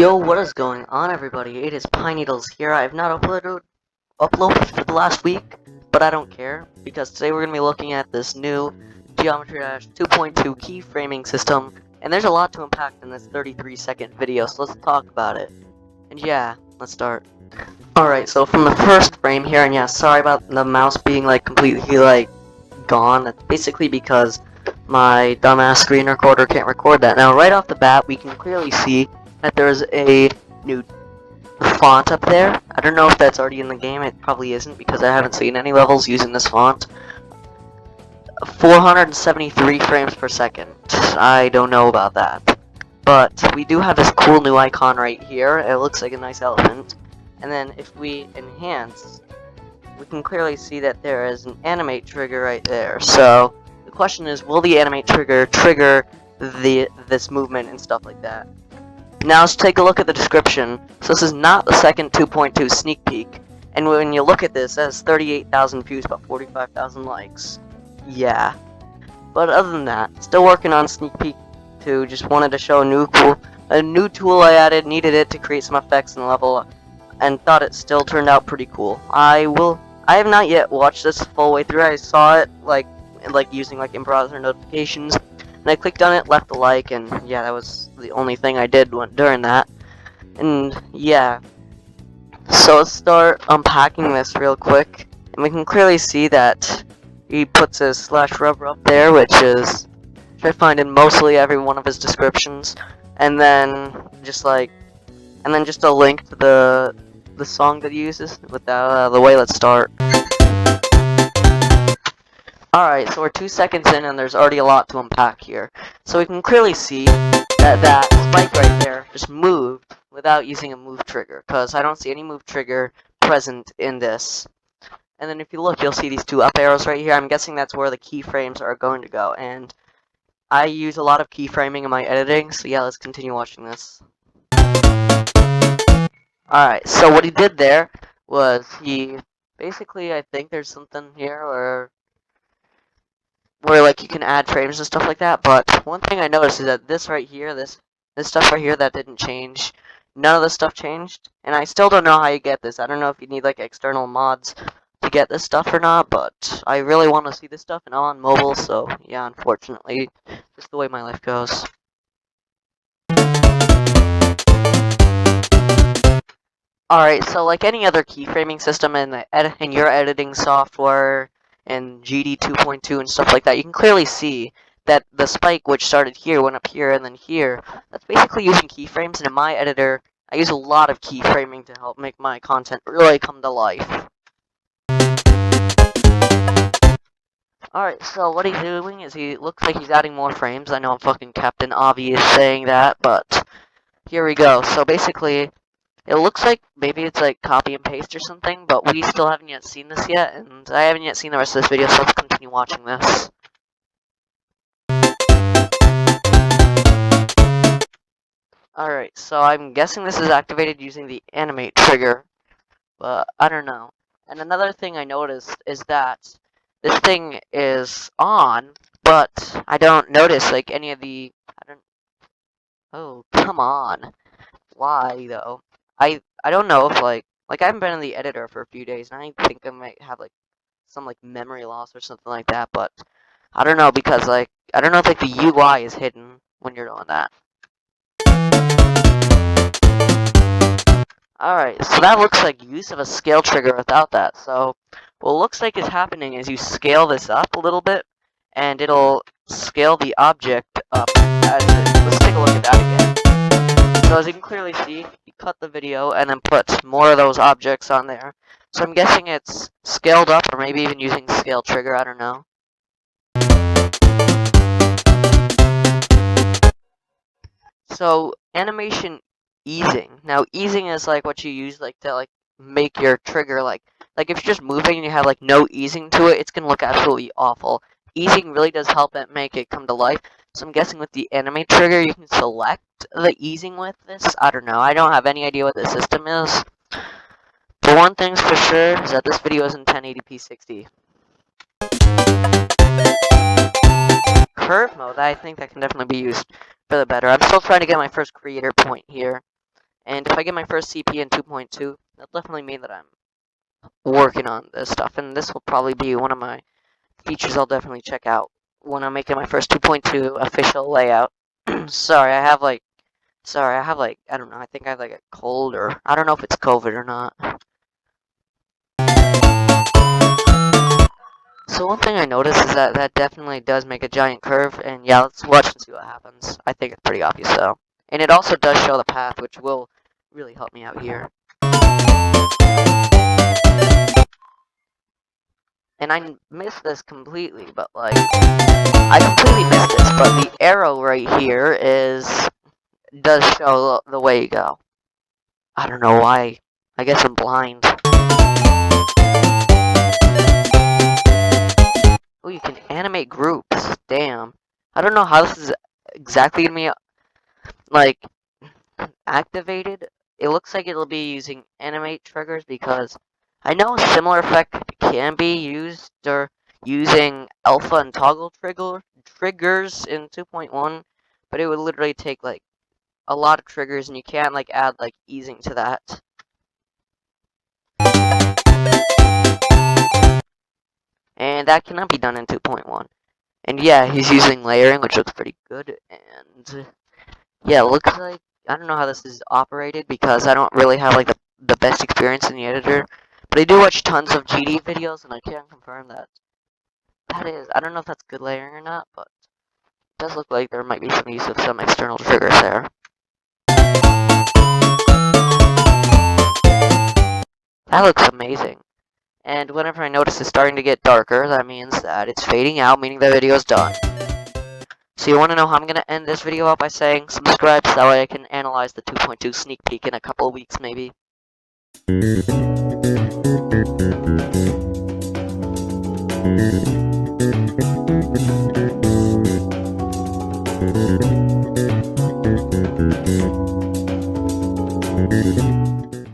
Yo, what is going on, everybody? It is Pine Needles here. I have not uploaded for the last week, but I don't care because today we're gonna be looking at this new Geometry Dash 2.2 keyframing system, and there's a lot to unpack in this 33-second video. So let's talk about it. And yeah, let's start. Alright, so from the first frame here, and yeah, sorry about the mouse being completely gone. That's basically because my dumbass screen recorder can't record that. Now, right off the bat, we can clearly see that there's a new font up there. I don't know if that's already in the game. It probably isn't because I haven't seen any levels using this font. 473 frames per second. I don't know about that. But we do have this cool new icon right here. It looks like a nice elephant. And then if we enhance, we can clearly see that there is an animate trigger right there. So the question is, will the animate trigger trigger this movement and stuff like that? Now let's take a look at the description. So this is not the second 2.2 sneak peek, and when you look at this, it has 38,000 views, about 45,000 likes. Yeah. But other than that, still working on sneak peek 2. Just wanted to show a new tool I added. Needed it to create some effects in the level, and thought it still turned out pretty cool. I have not yet watched this full way through. I saw it using in browser notifications. And I clicked on it, left a like, and yeah, that was the only thing I did during that. And yeah, so let's start unpacking this real quick. And we can clearly see that he puts his /rubber up there, which I find in mostly every one of his descriptions. And then just a link to the song that he uses. With that out of the way, let's start. Alright, so we're 2 seconds in and there's already a lot to unpack here. So we can clearly see that spike right there just moved without using a move trigger, because I don't see any move trigger present in this. And then if you look, you'll see these 2 up arrows right here. I'm guessing that's where the keyframes are going to go, and I use a lot of keyframing in my editing, so yeah, let's continue watching this. Alright, so what he did there was he basically, I think there's something here where you can add frames and stuff like that, but one thing I noticed is that this right here, this stuff right here, that didn't change. None of this stuff changed, and I still don't know how you get this. I don't know if you need external mods to get this stuff or not, but I really want to see this stuff, and I'm on mobile, so yeah, unfortunately, just the way my life goes. Alright, so like any other keyframing system in your editing software, and GD 2.2 and stuff like that, you can clearly see that the spike, which started here, went up here, and then here. That's basically using keyframes, and in my editor, I use a lot of keyframing to help make my content really come to life. Alright, so what he's doing is he looks like he's adding more frames. I know I'm fucking Captain Obvious saying that, but here we go. So basically, it looks like maybe it's copy and paste or something, but we still haven't yet seen this yet, and I haven't yet seen the rest of this video, so let's continue watching this. Alright, so I'm guessing this is activated using the animate trigger, but I don't know. And another thing I noticed is that this thing is on, but I don't notice any of the, oh, come on. Why though? I don't know if I haven't been in the editor for a few days, and I think I might have some memory loss or something like that, but I don't know, because I don't know if the UI is hidden when you're doing that. Alright, so that looks like use of a scale trigger without that. So what looks like is happening is you scale this up a little bit, and it'll scale the object up as it. Let's take a look at that again. So as you can clearly see, he cut the video and then put more of those objects on there. So I'm guessing it's scaled up, or maybe even using scale trigger, I don't know. So animation easing. Now easing is what you use to make your trigger if you're just moving and you have no easing to it, it's gonna look absolutely awful. Easing really does help it make it come to life. So I'm guessing with the animate trigger, you can select the easing with this. I don't know. I don't have any idea what the system is. But one thing's for sure is that this video is in 1080p 60. Curve mode, I think that can definitely be used for the better. I'm still trying to get my first creator point here. And if I get my first CP in 2.2, that'll definitely mean that I'm working on this stuff, and this will probably be one of my features I'll definitely check out when I'm making my first 2.2 official layout. Sorry, I don't know, I think I have like a cold, or I don't know if it's COVID or not. So one thing I noticed is that that definitely does make a giant curve, and yeah, let's watch and see what happens. I think it's pretty obvious though. And it also does show the path, which will really help me out here. And I missed this completely, but like, I completely missed this, but the arrow right here does show the way you go. I don't know why. I guess I'm blind. Oh, you can animate groups. Damn. I don't know how this is exactly gonna be, like, activated. It looks like it'll be using animate triggers because I know a similar effect can be used or using alpha and toggle triggers in 2.1, but it would literally take like a lot of triggers and you can't like add like easing to that. And that cannot be done in 2.1. And yeah, he's using layering, which looks pretty good. And yeah, it looks like, I don't know how this is operated because I don't really have like the best experience in the editor. But I do watch tons of GD videos and I can confirm that I don't know if that's good layering or not, but it does look like there might be some use of some external triggers there. That looks amazing. And whenever I notice it's starting to get darker, that means that it's fading out, meaning the video is done. So you want to know how I'm going to end this video out by saying subscribe so that way I can analyze the 2.2 sneak peek in a couple of weeks maybe.